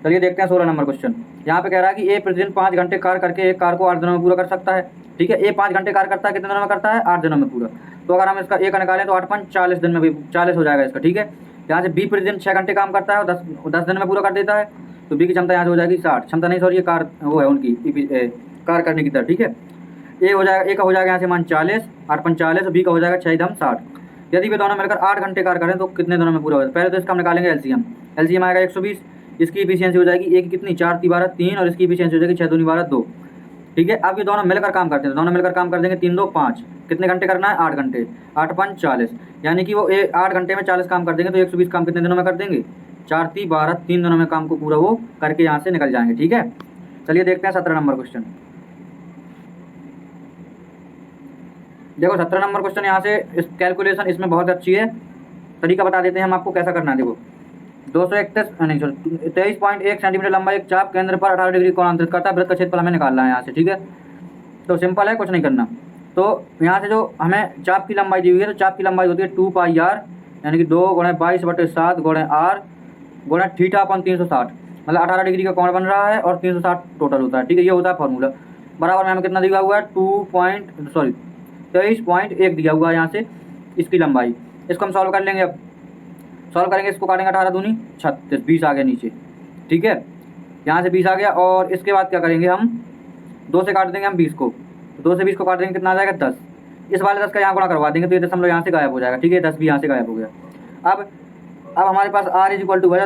[SPEAKER 1] चलिए देखते हैं 16 नंबर क्वेश्चन। यहाँ पे कह रहा है कि ए प्रतिदिन 5 घंटे कार्य करके एक कार्य को 8 दिनों में पूरा कर सकता है। ठीक है, ए 5 घंटे कार्य करता है, कितने दिनों में करता है 8 दिनों में पूरा। तो अगर हम इसका ए का निकालें तो 8 5 40 दिन में भी 40 हो जाएगा इसका। ठीक है, यहाँ से बी प्रतिदिन 6 घंटे काम करता है और 10 दिन में पूरा कर देता है, तो बी की क्षमता यहाँ से हो जाएगी 60, क्षमता नहीं सॉरी ये कार वो है उनकी कार्य करने की दर। ठीक है, ए हो जाएगा, ए का हो जाएगा यहाँ से मान 40 8 5 40 और बी का हो जाएगा 6 दम 60। यदि वे दोनों मिलकर 8 घंटे कार्य करें तो कितने दिनों में पूरा होगा। पहले तो इसका हम निकालेंगे एलसीएम, एलसीएम आएगा 120, इसकी इफिशियंसी हो जाएगी एक कितनी 4 3 12 3 और इसकी इफिशियंसी हो जाएगी 6 2 12 2। ठीक है, अब ये दोनों मिलकर काम करते हैं, दोनों मिलकर काम कर देंगे 3 2 5, कितने घंटे करना है 8 घंटे, 8 5 40, यानी कि वो 8 घंटे में 40 काम कर देंगे, तो 120 काम कितने दिनों में कर देंगे 4 3 12 3 दिनों में काम को पूरा वो करके यहाँ से निकल जाएंगे। ठीक है, चलिए देखते हैं 17 नंबर क्वेश्चन। देखो 17 नंबर क्वेश्चन यहाँ से इस कैलकुलेशन इसमें बहुत अच्छी है, तरीका बता देते हैं हम आपको कैसा करना है। देखो 23.1 सेंटीमीटर लंबा एक चाप केंद्र पर 18 डिग्री कोणांतरित करता है, वृत्त का क्षेत्रफल हमें निकालना है यहाँ से। ठीक है, तो सिंपल है, कुछ नहीं करना। तो यहाँ से जो हमें चाप की लंबाई दी हुई है, तो चाप की लंबाई होती है 2 पाई r, यानी कि 2 × 22/7 × r × θ/360, मतलब 18 डिग्री का कोण बन रहा है और 360 टोटल होता है। ठीक है, ये होता है फॉर्मूला। बराबर में हमें कितना दिया हुआ है 23.1 दिया हुआ है यहाँ से इसकी लंबाई। इसको हम सॉल्व कर लेंगे। अब सॉल्व करेंगे, इसको काटेंगे 18 दूनी 36, 20 आ गया नीचे। ठीक है, यहाँ से 20 आ गया और इसके बाद क्या करेंगे हम 2 से काट देंगे हम 20 को, तो 2 से 20 को काट देंगे कितना आ जाएगा 10, इस वाले 10 का यहाँ गुणा करवा देंगे तो ये दशमलव यहाँ से गायब हो जाएगा। ठीक है, 10 भी यहाँ से गायब हो गया। अब हमारे पास r =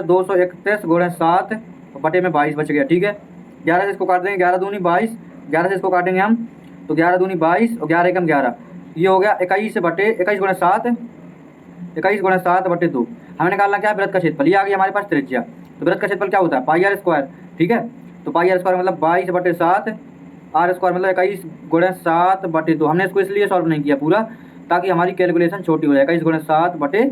[SPEAKER 1] 231 × 7 बटे में 22 बच गया। ठीक है, 11 से इसको काट देंगे, 11 दूनी 22, 11 से इसको काटेंगे हम तो 11 दूनी 22 और 11 एकम 11, ये हो गया 21 बटे 21 गुणा 7, 21 गुणा 7 बटे 2। हमें निकालना क्या है, वृत्त का क्षेत्रफल। ये आ गया हमारे पास त्रिज्या। तो वृत्त का क्षेत्रफल क्या होता है, पाई आर स्क्वायर। ठीक है, तो पाई आर स्क्वायर मतलब 22 बटे 7, आर स्क्वायर मतलब 21 गुणा 7 बटे 2। हमने इसको इसलिए सॉल्व नहीं किया पूरा ताकि हमारी कैलकुलेशन छोटी हो जाए। 21 गुणा 7 बटे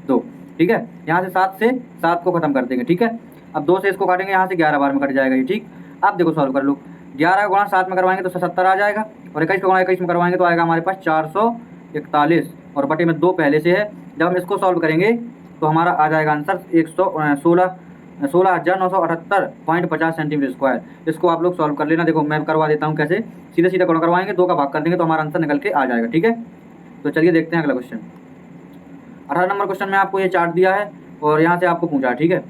[SPEAKER 1] 2। ठीक है, यहाँ से 7 से 7 को खत्म कर देंगे। ठीक है, अब 2 से इसको काटेंगे, यहाँ से 11 बार में कट जाएगा ये। ठीक, अब देखो सॉल्व कर लो। 11 गुणा 7 में करवाएंगे तो 77 आ जाएगा, और 21 गुणा 21 में करवाएंगे तो आएगा हमारे पास 441, और बटे में 2 पहले से है। जब हम इसको सॉल्व करेंगे तो हमारा आ जाएगा आंसर 16,978.50 सेंटीमीटर स्क्वायर। इसको आप लोग सॉल्व कर लेना। देखो मैं करवा देता हूँ कैसे। सीधे सीधे गुणा करवाएंगे, 2 का भाग कर देंगे तो हमारा आंसर निकल के आ जाएगा। ठीक है, तो चलिए देखते हैं अगला क्वेश्चन। 18 नंबर क्वेश्चन में आपको ये चार्ट दिया है और यहाँ से आपको पूछा है। ठीक है,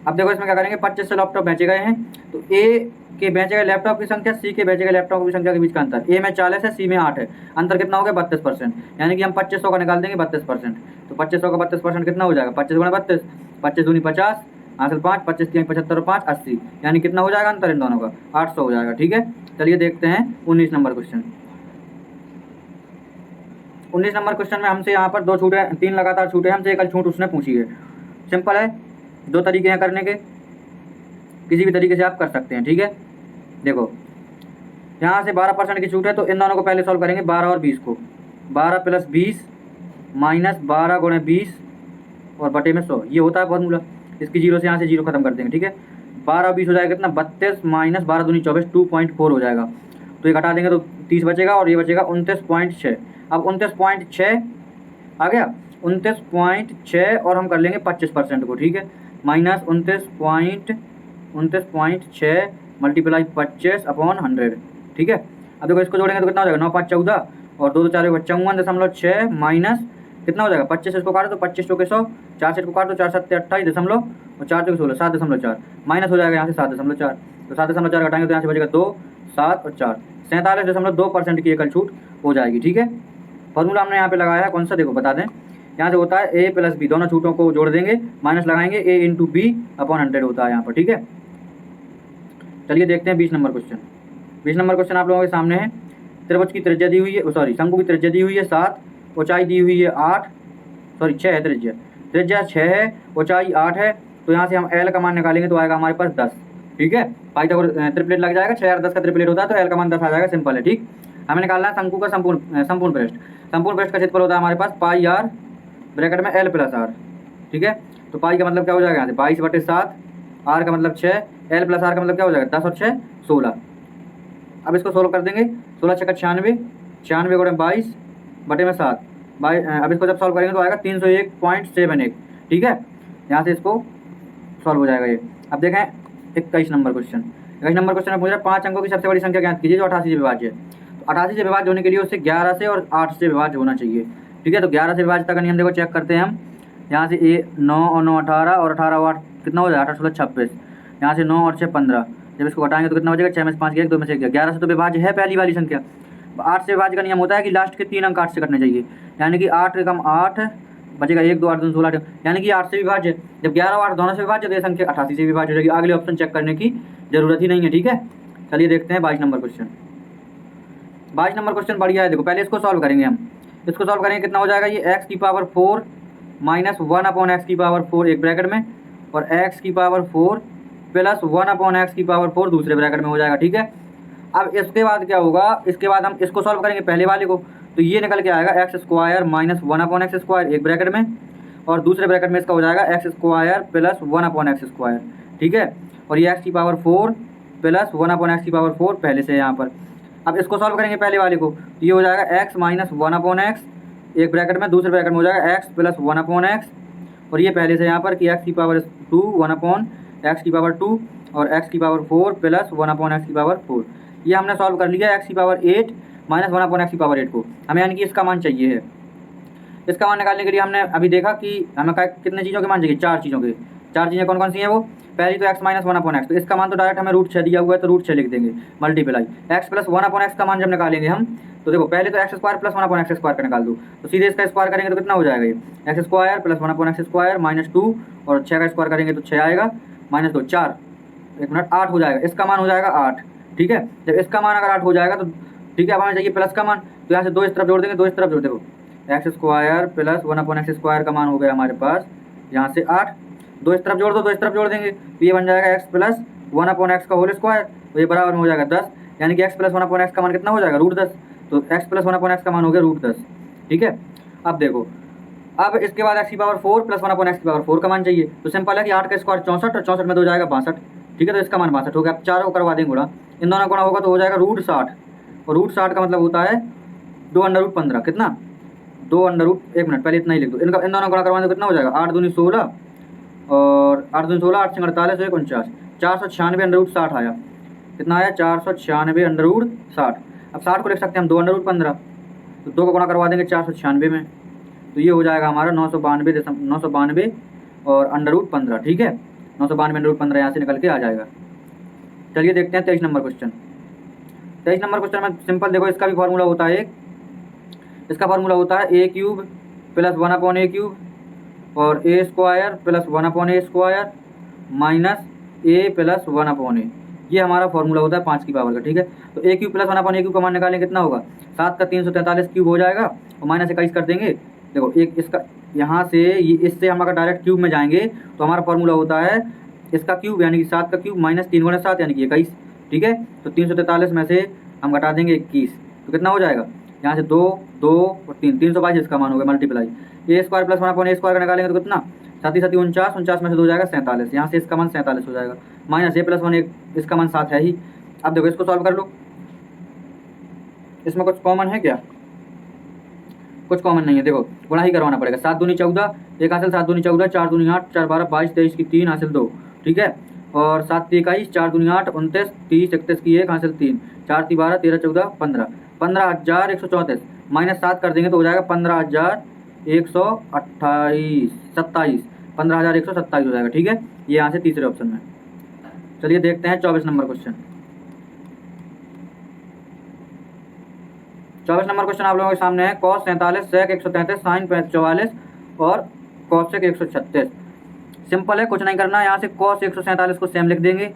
[SPEAKER 1] अब देखो इसमें क्या करेंगे, 25 से लैपटॉप बेचे गए हैं, तो ए के बेचे गए लैपटॉप की संख्या, सी के बेचे गए लैपटॉप की संख्या के बीच का अंतर। ए में 40 है, सी में 8 है, अंतर कितना हो गया 32%। यानी कि हम 2500 का निकाल देंगे 32%। तो 2500 का 32% कितना हो जाएगा, 25 गुणा 32, 25 दूनी 50, हासिल 5, 25 3 75 5 80, यानी कितना हो जाएगा अंतर इन दोनों का, 800 हो जाएगा। ठीक है, चलिए देखते हैं 19 नंबर क्वेश्चन। 19 नंबर क्वेश्चन में हमसे यहाँ पर 2 छूटे, 3 लगातार छूटे, हमसे एक छूट उसने पूछी है। सिंपल है, 2 तरीके हैं करने के, किसी भी तरीके से आप कर सकते हैं। ठीक है, देखो यहाँ से 12% की छूट है, तो इन दोनों को पहले सॉल्व करेंगे, 12 और 20 को। 12 प्लस 20 माइनस 12 गुणे 20 और बटे में 100, ये होता है फॉर्मूला। इसकी 0 से यहाँ से 0 खत्म कर देंगे। ठीक है, 12 और 20 हो जाएगा कितना, 32 माइनस 12 दूनी 24, 2.4 हो जाएगा। तो ये घटा देंगे तो 30 बचेगा, और ये बचेगा 29.6। अब 29.6 आ गया, 29.6 और हम कर लेंगे 25% को। ठीक है, माइनस 29.6 मल्टीप्लाई 25/100। ठीक है, अब देखो इसको जोड़ेंगे तो कितना हो जाएगा, 9 5 14 और 2 2 4 54.6 माइनस कितना हो जाएगा 25 इसको काटो तो 25 चौके 100, 4 से इसको काटो 4 7 28 दशमलव और 4 चौके 16 7.4 माइनस हो जाएगा यहाँ से 7.4। तो 7.4 घटाएंगे तो यहाँ से बचेगा 2 7 और 4 47.2% की एकल छूट हो जाएगी। ठीक है, फॉर्मूला हमने यहाँ पे लगाया है कौन सा, देखो बता दें। यहाँ से होता है a प्लस बी, दोनों छूटों को जोड़ देंगे, माइनस लगाएंगे a इंटू बी अपॉन 100 होता है यहाँ पर। ठीक है, चलिए देखते हैं 20 नंबर क्वेश्चन। 20 नंबर क्वेश्चन आप लोगों के सामने है। त्रिभुज की त्रिज्या दी हुई है, सॉरी शंकु की त्रिज्या दी हुई है 7, ऊंचाई दी हुई है 8, सॉरी 6 है त्रिज्या, त्रिज्या 6 है, ऊंचाई 8 है। तो यहाँ से हम एल का मान निकालेंगे तो आएगा हमारे पास 10। ठीक है, पाइथागोरस ट्रिपलेट लग जाएगा, 6 और 10 का ट्रिपलेट होता है, तो एल का मान 10 आ जाएगा। सिंपल है। ठीक, हमें निकालना है शंकु का संपूर्ण पृष्ठ। संपूर्ण पृष्ठ का क्षेत्रफल होता है हमारे पास पाई आर ब्रैकेट में एल प्लस आर। ठीक है, तो पाई का मतलब क्या हो जाएगा यहाँ से 22/7, आर का मतलब 6, एल प्लस आर का मतलब क्या हो जाएगा 10 और 6 16। अब इसको सोल्व कर देंगे, 16 6 96, 96 गुणे 22 बटे में 7 अब इसको जब सॉल्व करेंगे तो आएगा 301.71। ठीक है, यहाँ से इसको सॉल्व हो जाएगा ये। अब देखें 21 नंबर क्वेश्चन। 21 नंबर क्वेश्चन में पूछ रहा है 5 अंकों की सबसे बड़ी संख्या ज्ञात कीजिए जो 88 से विभाज्य है। तो 88 से विभाज्य होने के लिए उससे 11 से और 8 से विभाज्य होना चाहिए। ठीक है, तो 11 से विभाज्यता का नियम देखो चेक करते हैं हम। यहाँ से ए 9 और 9 18 और 18 और 8 कितना हो जाएगा 8 16 26, यहाँ से 9 और 6 15, जब इसको घटाएंगे तो कितना हो जाएगा 6 में से 5 गया 2 में से 1 गया। 11 से तो विभाज्य है पहली वाली संख्या। 8 से विभाज्य का नियम होता है कि लास्ट के 3 अंक 8 से कटने चाहिए, यानी कि 8 कम 8 बचेगा 1 2 8 2 16, यानी कि 8 से विभाज्य। जब 11 और 8 दोनों से विभाज्य तो ये संख्या 88 से विभाज्य हो जाएगी। अगले ऑप्शन चेक करने की जरूरत ही नहीं है। ठीक है, चलिए देखते हैं 22 नंबर क्वेश्चन। 22 नंबर क्वेश्चन बढ़िया है। देखो पहले इसको सॉल्व करेंगे हम। इसको सॉल्व करेंगे कितना हो जाएगा, ये x की पावर 4 माइनस 1/x की पावर 4 एक ब्रैकेट में, और x की पावर 4 प्लस 1/x की पावर 4 दूसरे ब्रैकेट में हो जाएगा। ठीक है, अब इसके बाद क्या होगा, इसके बाद हम इसको सॉल्व करेंगे पहले वाले को, तो ये निकल के आएगा x square minus 1/x square एक ब्रैकेट में, और दूसरे ब्रैकेट में इसका हो जाएगा x square plus 1/x square. ठीक है, और ये x की पावर 4 प्लस 1/x की पावर 4 पहले से है यहाँ पर। अब इसको सॉल्व करेंगे पहले वाले को, तो ये हो जाएगा x माइनस 1/x एक ब्रैकेट में, दूसरे ब्रैकेट में हो जाएगा x प्लस 1/x, और ये पहले से यहाँ पर कि x की पावर 2 1/x की पावर 2 और x की पावर 4 प्लस 1/x की पावर 4। ये हमने सॉल्व कर लिया x की पावर 8 माइनस 1/x की पावर 8 को। हमें यानी कि इसका मान चाहिए है। इसका मान निकालने के लिए हमने अभी देखा कि हमें कितने चीज़ों के मान चाहिए, 4 चीज़ों के। 4 चीज़ें कौन कौन सी हैं वो, पहली तो x माइनस 1/x, तो इसका मान तो डायरेक्ट हमें √6 दिया हुआ है तो √6 लिख देंगे, मल्टीप्लाई x प्लस 1/x का मान जब निकालेंगे हम, तो देखो पहले तो x square plus 1/x square का निकाल दो, तो सीधे इसका स्क्वायर करेंगे तो कितना हो जाएगा, ये x square plus 1/x square minus 2 और 6 का स्क्वायर करेंगे तो 6 आएगा, माइनस 2 4 1 मिनट 8 हो जाएगा। इसका मान हो जाएगा 8। ठीक है, जब इसका मान अगर 8 हो जाएगा तो ठीक है। अब हमें चाहिए प्लस का मान, तो यहाँ से 2 इस तरफ जोड़ देंगे, 2 इस तरफ जोड़ देखो, एक्स स्क्वायर प्लस 1/x² का मान हो गया हमारे पास यहाँ से 8। 2 इस तरफ जोड़ दो, 2 इस तरफ जोड़ देंगे तो ये बन जाएगा x प्लस 1/x का होल स्क्वायर, तो ये बराबर में हो जाएगा 10, यानी कि x प्लस 1/x का मान कितना हो जाएगा, √10। तो x प्लस 1/x का मान हो गया √10, ठीक है। अब देखो, अब इसके बाद x⁴ प्लस 1/x⁴ का मान चाहिए, तो सिंपल है कि 8 का स्क्वायर 64 और 64 में 2 जाएगा 62, ठीक है। तो इसका मान 62 हो गया। अब चारों करवा देंगे गुणा, इन दोनों गुणा होगा तो हो जाएगा √60, और √60 का मतलब होता है 2√15, कितना 1 मिनट पहले इतना ही लिख दो, इनका इन दोनों गुणा करवा दो कितना हो जाएगा, 8 दूनी 16 और 8 दूनी 16, 8 48 और 49, 496 √60 आया, कितना आया 496 √60। अब 60 को लिख सकते हैं हम 2√15, तो 2 को गुणा करवा देंगे 496 में, तो ये हो जाएगा हमारा 992 और √15, ठीक है। 992 √15 यहाँ से निकल के आ जाएगा। चलिए देखते हैं 23 नंबर क्वेश्चन। 23 नंबर क्वेश्चन में सिंपल देखो, इसका भी फार्मूला होता है एक, इसका फार्मूला होता है a³ प्लस 1/a³ और a² plus 1/a² minus a plus 1/a, ये हमारा फार्मूला होता है 5 की पावर का, ठीक है। तो a³ प्लस 1/a³ का मान निकालें कितना होगा, 7 का 343 क्यूब हो जाएगा और माइनस 21 कर देंगे। देखो एक इसका यहाँ से ये, इससे हम अगर डायरेक्ट क्यूब में जाएंगे तो हमारा फार्मूला होता है इसका क्यूब यानी कि 7 का क्यूब माइनस 3 × 7 यानी कि 21, ठीक है। तो 343 में से हम घटा देंगे 21, तो कितना हो जाएगा, यहाँ से 2 2 और 3, 322 इसका मान हो गया मल्टीप्लाई। a² प्लस 1/a² का निकालेंगे तो कितना, 7 7 49, 49 में से 2 जाएगा 47, यहाँ से इसका मान 47 हो जाएगा, माइनस a प्लस 1 इसका मान 7 है ही। अब देखो इसको सॉल्व कर लो, इसमें कुछ कॉमन है क्या, कुछ कॉमन नहीं है, देखो गुणा ही करवाना पड़ेगा। 7 दूनी 14, एक हासिल 7 दूनी 14, 4 दूनी 8, 4 12 22 23 की 3 हासिल 2, ठीक है। और 7 21, 4 दूनी 8 29 30 31 की 1 हासिल 3, 4 3 12 13 14 15, 15,134 माइनस 7 कर देंगे तो हो जाएगा 15,127 15,127 हो जाएगा, ठीक है। ये यहाँ से तीसरे ऑप्शन में। चलिए देखते हैं 24 नंबर क्वेश्चन। 24 नंबर क्वेश्चन आप लोगों के सामने है, cos 47 sec 133 sin 44 और cosec 136। सिंपल है, कुछ नहीं करना है, यहाँ से cos 147 को सेम लिख देंगे,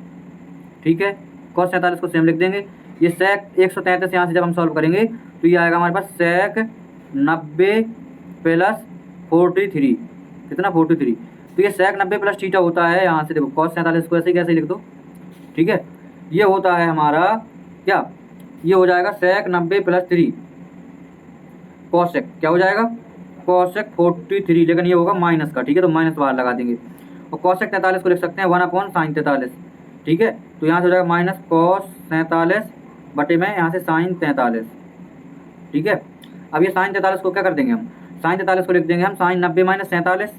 [SPEAKER 1] ठीक है। cos 47 को सेम लिख देंगे, ये sec 133 यहाँ से जब हम सॉल्व करेंगे तो ये आएगा हमारे पास sec 90 प्लस 43, कितना 43, तो ये sec 90 प्लस थीटा होता है। यहाँ से देखो cos 47 को ऐसे कैसे लिख दो, ठीक है। ये होता है हमारा क्या, ये हो जाएगा sec 90 प्लस 3 cosec, क्या हो जाएगा cosec 43, लेकिन ये होगा माइनस का, ठीक है। तो माइनस बाहर लगा देंगे, और cosec 43 को लिख सकते हैं 1/sin 43, ठीक है। तो यहाँ से हो जाएगा माइनस cos 47 बटे में यहाँ से sin 43, ठीक है। अब ये sin 43 को क्या कर देंगे हम, sin 43 को लिख देंगे हम sin 90 - 47,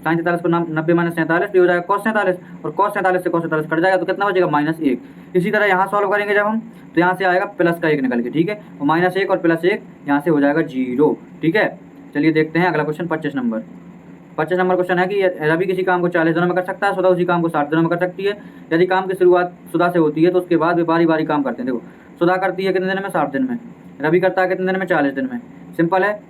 [SPEAKER 1] sin 43 को 90 - 47, ये हो जाएगा cos 47, और cos 47 से cos 47 कट जाएगा तो कितना बचेगा -1। इसी तरह यहाँ सॉल्व करेंगे जब हम, तो यहाँ से आएगा प्लस का 1 निकल के, ठीक है। और -1 और +1 यहाँ से हो जाएगा 0, ठीक है। चलिए देखते हैं अगला क्वेश्चन 25 नंबर। 25 नंबर क्वेश्चन है कि रवि किसी काम को 40 दिनों में कर सकता है, सुधा उसी काम को 60 दिनों में कर सकती है। यदि काम की शुरुआत सुधा से होती है तो उसके बाद वे बारी बारी काम करते हैं। देखो सुधा करती है कितने दिन में, 60 दिन में, रवि करता है कितने दिन में, 40 दिन में। सिंपल है,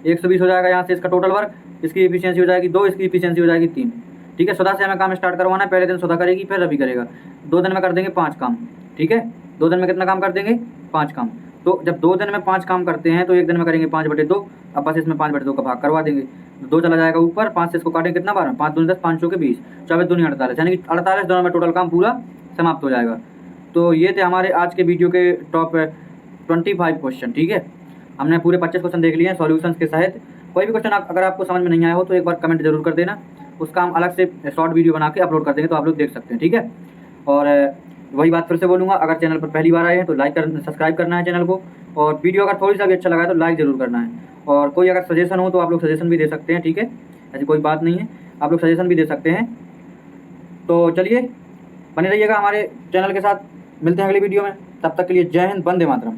[SPEAKER 1] 120 हो जाएगा यहाँ से इसका टोटल वर्क, इसकी एफिशिएंसी हो जाएगी 2, इसकी एफिशिएंसी हो जाएगी 3, ठीक है। सुधा से हमें काम स्टार्ट करवाना है, पहले दिन सुधा करेगी फिर रवि करेगा, 2 दिन में कर देंगे 5 काम, ठीक है। 2 दिन में कितना काम कर देंगे, 5 काम। तो जब 2 दिन में 5 काम करते हैं तो 1 दिन में करेंगे 5/2, अब बस इसमें 5/2 का भाग करवा देंगे, 2 चला जाएगा ऊपर, 5 से इसको काटेंगे कितना, 12, 5 दूनी 10, 5 चौके 20, 24 दूनी 48, यानी कि 48 दिनों में टोटल काम पूरा समाप्त हो जाएगा। तो ये थे हमारे आज के वीडियो के टॉप 25 क्वेश्चन, ठीक है। हमने पूरे 25 क्वेश्चन देख लिए हैं सॉल्यूशंस के सहित। कोई भी क्वेश्चन अगर आपको समझ में नहीं आया हो तो एक बार कमेंट जरूर कर देना, उसका हम अलग से शॉर्ट वीडियो बना के अपलोड कर देंगे तो आप लोग देख सकते हैं, ठीक है। और वही बात फिर से बोलूँगा, अगर चैनल पर पहली बार आए हैं तो सब्सक्राइब करना है चैनल को, और वीडियो अगर थोड़ी सा भी अच्छा लगा है तो लाइक ज़रूर करना है। और कोई अगर सजेशन हो तो आप लोग सजेशन भी दे सकते हैं, ठीक है, ऐसी कोई बात नहीं है, आप लोग सजेशन भी दे सकते हैं। तो चलिए बने रहिएगा हमारे चैनल के साथ, मिलते हैं अगली वीडियो में, तब तक के लिए जय हिंद, वंदे मातरम।